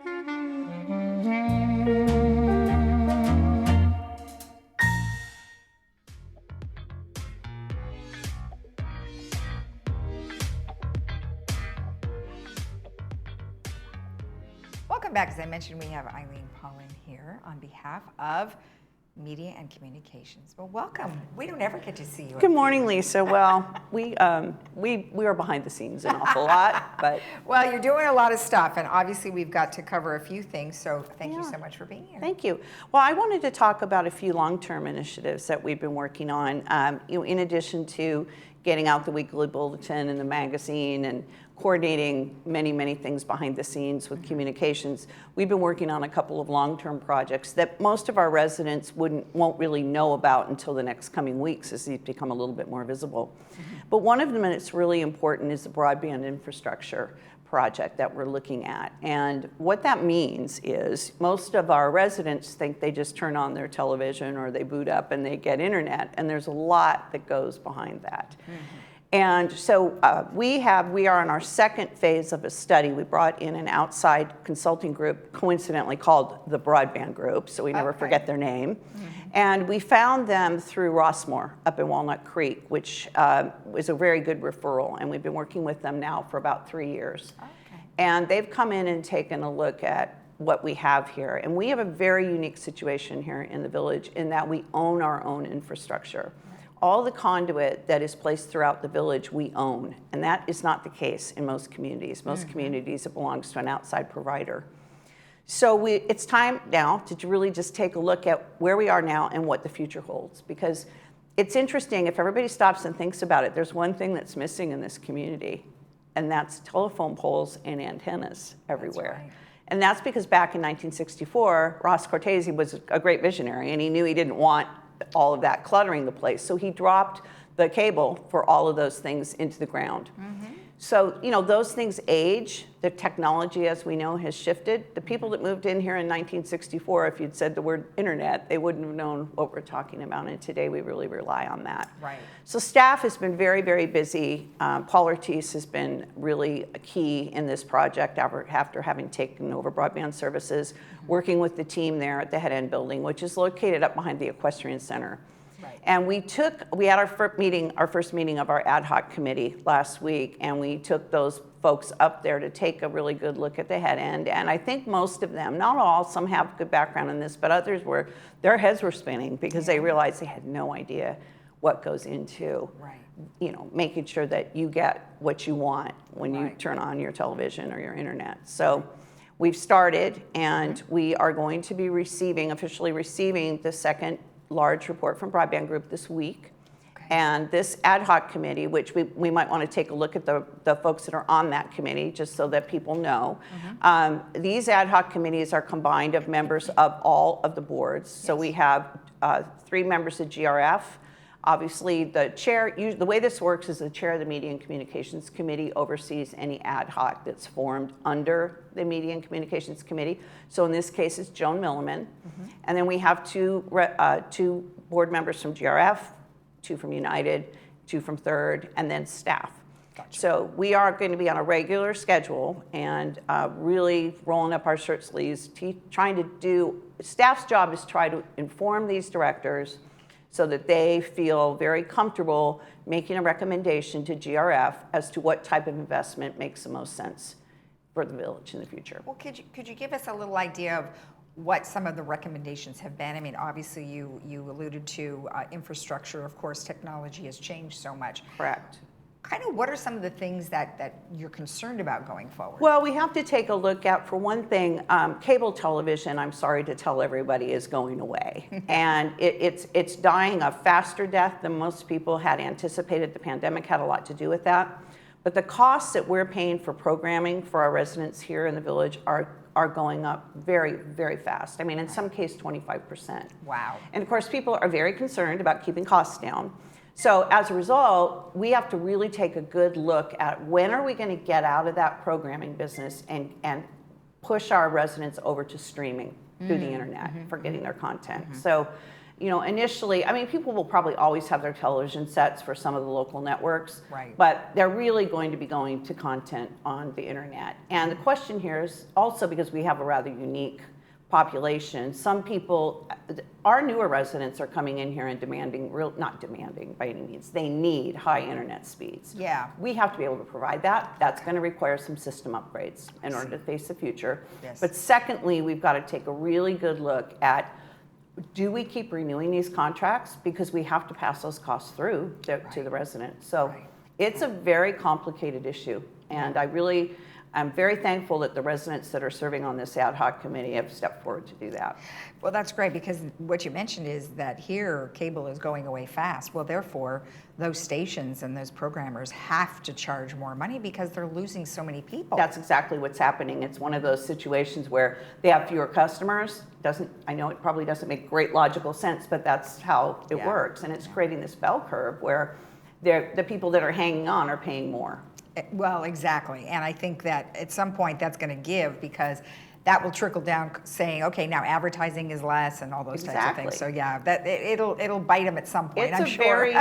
Welcome back. As I mentioned, we have Eileen Paulin here on behalf of Media and Communications. Well, welcome. We don't ever get to see you. Good morning, Lisa. Well, we are behind the scenes an awful lot, but well, you're doing a lot of stuff, and obviously we've got to cover a few things. So thank you so much for being here. Thank you. Well, I wanted to talk about a few long-term initiatives that we've been working on. In addition to getting out the weekly bulletin and the magazine and coordinating many things behind the scenes with communications, we've been working on a couple of long-term projects that most of our residents won't really know about until the next coming weeks as these become a little bit more visible. But one of them that's really important is the broadband infrastructure project that we're looking at. And what that means is most of our residents think they just turn on their television or they boot up and they get internet, and there's a lot that goes behind that. And so we are in our second phase of a study. We brought in an outside consulting group, coincidentally called the Broadband Group, so we never forget their name. And we found them through Rossmore up in Walnut Creek, which was a very good referral. And we've been working with them now for about 3 years. And they've come in and taken a look at what we have here. And we have a very unique situation here in the village in that we own our own infrastructure. All the conduit that is placed throughout the village we own, and that is not the case in most communities. Most communities, it belongs to an outside provider. So it's time now to really just take a look at where we are now and what the future holds. Because it's interesting, if everybody stops and thinks about it, there's one thing that's missing in this community, and that's telephone poles and antennas everywhere. That's right. And that's because back in 1964, Ross Cortese was a great visionary, and he knew he didn't want all of that cluttering the place. So he dropped the cable for all of those things into the ground. So, those things age. The technology, as we know, has shifted. The people that moved in here in 1964, if you'd said the word internet, they wouldn't have known what we're talking about. And today we really rely on that. Right. So staff has been very busy. Paul Ortiz has been really a key in this project after having taken over broadband services, working with the team there at the Head End building, which is located up behind the Equestrian Center. And we had our first meeting of our ad hoc committee last week, and we took those folks up there to take a really good look at the Head End. And I think most of them, not all, some have good background in this, but others their heads were spinning because they realized they had no idea what goes into, making sure that you get what you want when you turn on your television or your internet. So we've started, and we are going to be officially receiving the second large report from Broadband Group this week. And this ad hoc committee, which we might want to take a look at the folks that are on that committee, just so that people know. These ad hoc committees are combined of members of all of the boards. So we have 3 members of GRF. Obviously, the chair, the way this works is the chair of the Media and Communications Committee oversees any ad hoc that's formed under the Media and Communications Committee. So in this case, it's Joan Milliman. And then we have two board members from GRF, 2 from United, 2 from Third, and then staff. So we are going to be on a regular schedule and really rolling up our shirt sleeves, staff's job is to try to inform these directors so that they feel very comfortable making a recommendation to GRF as to what type of investment makes the most sense for the village in the future. Well, could you give us a little idea of what some of the recommendations have been? I mean, obviously you alluded to infrastructure. Of course, technology has changed so much. Correct. Kind of what are some of the things that you're concerned about going forward? Well, we have to take a look at, for one thing, cable television, I'm sorry to tell everybody, is going away. And it's dying a faster death than most people had anticipated. The pandemic had a lot to do with that. But the costs that we're paying for programming for our residents here in the village are going up very fast. I mean, in some case, 25%. Wow. And of course, people are very concerned about keeping costs down. So as a result, we have to really take a good look at when are we going to get out of that programming business and push our residents over to streaming through the internet for getting their content. So initially, I mean, people will probably always have their television sets for some of the local networks, Right. but they're really going to be going to content on the internet. And the question here is also because we have a rather unique population. Some people, our newer residents are coming in here and demanding, not demanding by any means, they need high internet speeds. Yeah. We have to be able to provide that. That's going to require some system upgrades in order to face the future. Yes. But secondly, we've got to take a really good look at, do we keep renewing these contracts? Because we have to pass those costs through to the resident. So Right. it's a very complicated issue. And I'm very thankful that the residents that are serving on this ad hoc committee have stepped forward to do that. Well, that's great, because what you mentioned is that here cable is going away fast. Well, therefore, those stations and those programmers have to charge more money because they're losing so many people. That's exactly what's happening. It's one of those situations where they have fewer customers. I know it probably doesn't make great logical sense, but that's how it works. And it's creating this bell curve where the people that are hanging on are paying more. Well, exactly. And I think that at some point that's going to give, because that will trickle down saying, okay, now advertising is less and all those types of things. So yeah, it'll bite them at some point, I'm sure.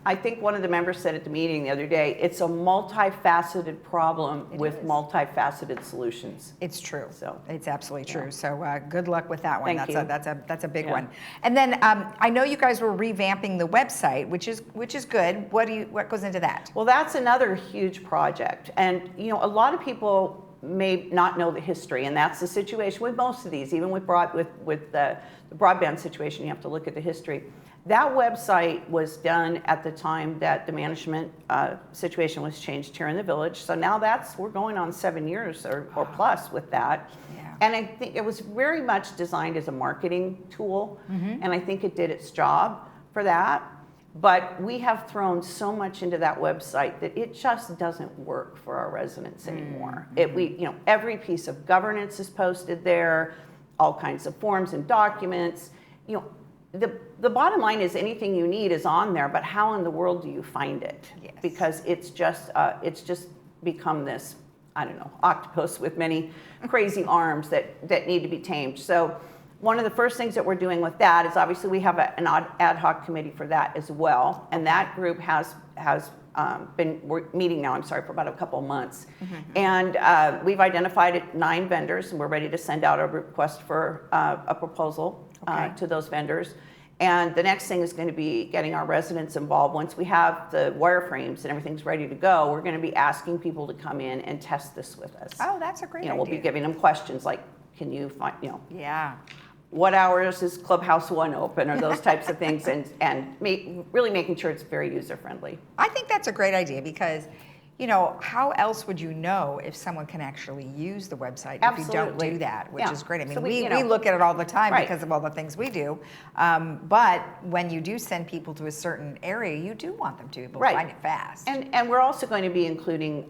I think one of the members said at the meeting the other day, it's a multifaceted problem with multifaceted solutions. It's true. So it's absolutely true. So good luck with that one. Thank you. That's a big one. And then I know you guys were revamping the website, which is good. What goes into that? Well, that's another huge project, and a lot of people may not know the history, and that's the situation with most of these. Even with the broadband situation, you have to look at the history. That website was done at the time that the management situation was changed here in the village. So now we're going on 7 years or plus with that. Yeah. And I think it was very much designed as a marketing tool, and I think it did its job for that. But we have thrown so much into that website that it just doesn't work for our residents anymore. Every piece of governance is posted there, all kinds of forms and documents. The bottom line is anything you need is on there, but how in the world do you find it? Yes. Because it's just become this, I don't know, octopus with many crazy arms that need to be tamed. So one of the first things that we're doing with that is obviously we have an ad hoc committee for that as well, and that group has we're meeting now, for about a couple of months. And we've identified 9 vendors, and we're ready to send out a request for a proposal to those vendors. And the next thing is going to be getting our residents involved. Once we have the wireframes and everything's ready to go, we're going to be asking people to come in and test this with us. Oh, that's a great idea. We'll be giving them questions like, can you find, Yeah. what hours is Clubhouse 1 open, or those types of things, and really making sure it's very user-friendly. I think that's a great idea, because how else would you know if someone can actually use the website if you don't do that, which is great. I mean, So we look at it all the time because of all the things we do. But when you do send people to a certain area, you do want them to be able to find it fast. And we're also going to be including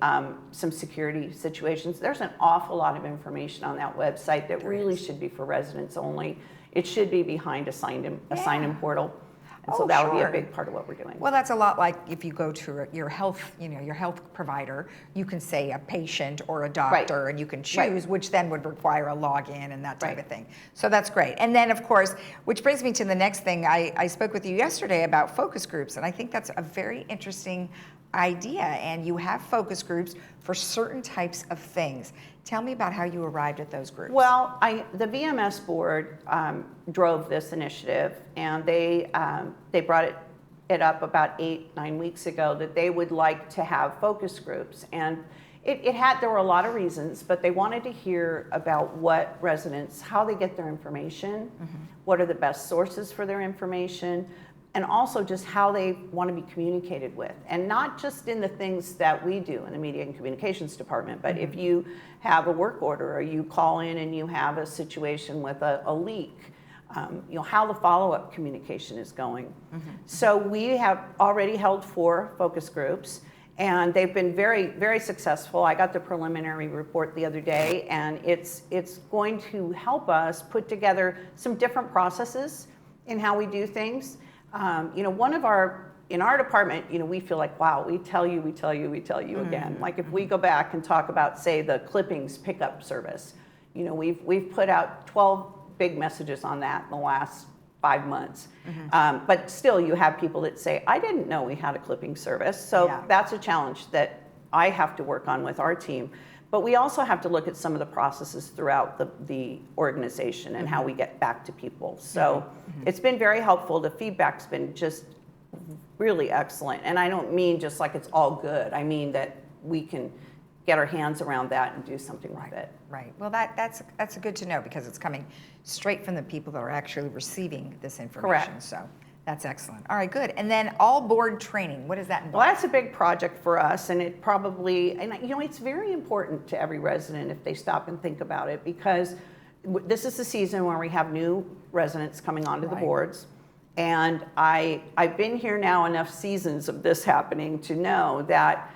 some security situations. There's an awful lot of information on that website that really should be for residents only. It should be behind a sign-in portal. And so that would be a big part of what we're doing. Well, that's a lot like if you go to your health, your health provider, you can say a patient or a doctor, and you can choose, which then would require a login and that type of thing. So that's great. And then, of course, which brings me to the next thing. I spoke with you yesterday about focus groups, and I think that's a very interesting idea. And you have focus groups for certain types of things. Tell me about how you arrived at those groups. Well, the VMS board drove this initiative, and they brought it up about 8-9 weeks ago that they would like to have focus groups. And there were a lot of reasons, but they wanted to hear about what residents, how they get their information, what are the best sources for their information, and also just how they want to be communicated with. And not just in the things that we do in the Media and Communications Department, but if you have a work order, or you call in and you have a situation with a leak, how the follow-up communication is going. So we have already held 4 focus groups, and they've been very, very successful. I got the preliminary report the other day, and it's going to help us put together some different processes in how we do things. In our department, we feel like, wow, we tell you again. Like if we go back and talk about, say, the clippings pickup service, we've put out 12 big messages on that in the last 5 months. But still, you have people that say, I didn't know we had a clipping service. So that's a challenge that I have to work on with our team. But we also have to look at some of the processes throughout the organization and how we get back to people. So it's been very helpful. The feedback's been just really excellent. And I don't mean just like it's all good. I mean that we can get our hands around that and do something with it. Right. Well, that's good to know because it's coming straight from the people that are actually receiving this information. Correct. So that's excellent. All right, good. And then all board training, what does that involve? Well, that's a big project for us, and it probably, and you know, it's very important to every resident if they stop and think about it, because this is the season where we have new residents coming onto the boards. And I've been here now enough seasons of this happening to know that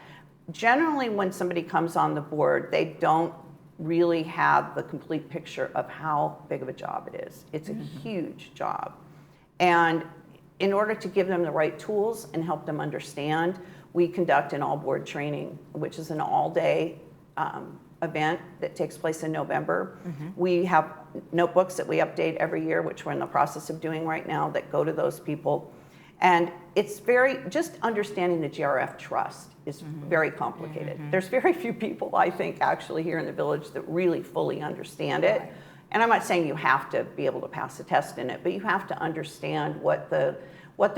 generally when somebody comes on the board, they don't really have the complete picture of how big of a job it is. It's a huge job. And in order to give them the right tools and help them understand, we conduct an all-board training, which is an all-day event that takes place in November. We have notebooks that we update every year, which we're in the process of doing right now, that go to those people. And it's just understanding the GRF trust is very complicated. There's very few people, I think, actually here in the village that really fully understand it. And I'm not saying you have to be able to pass a test in it, but you have to understand what the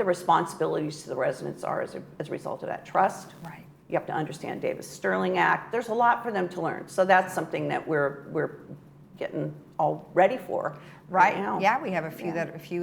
responsibilities to the residents are as a result of that trust. Right. You have to understand Davis-Sterling Act. There's a lot for them to learn. So that's something that we're getting all ready for right now. Yeah, we have a few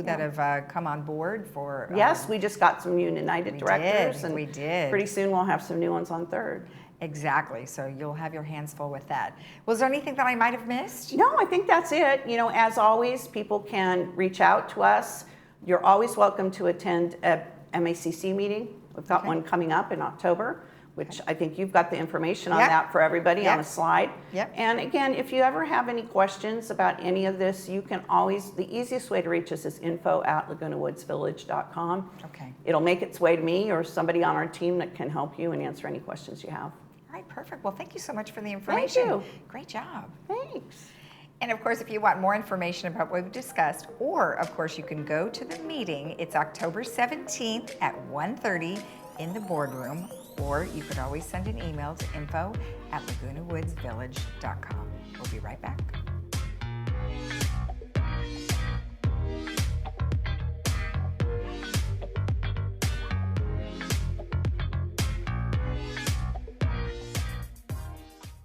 that have come on board for. Yes, we just got some new United directors, and we did. Pretty soon we'll have some new ones on third. Exactly. So you'll have your hands full with that. Was there anything that I might have missed? No, I think that's it. You know, as always, people can reach out to us. You're always welcome to attend a MACC meeting. We've got one coming up in October, which I think you've got the information on that for everybody on a slide. And again, if you ever have any questions about any of this, you can always, the easiest way to reach us is info@lagunawoodsvillage.com. Okay. It'll make its way to me or somebody on our team that can help you and answer any questions you have. All right, perfect. Well, thank you so much for the information. Thank you. Great job. Thanks. And of course, if you want more information about what we've discussed, or of course, you can go to the meeting. It's October 17th at 1:30 in the boardroom, or you could always send an email to info@lagunawoodsvillage.com. We'll be right back.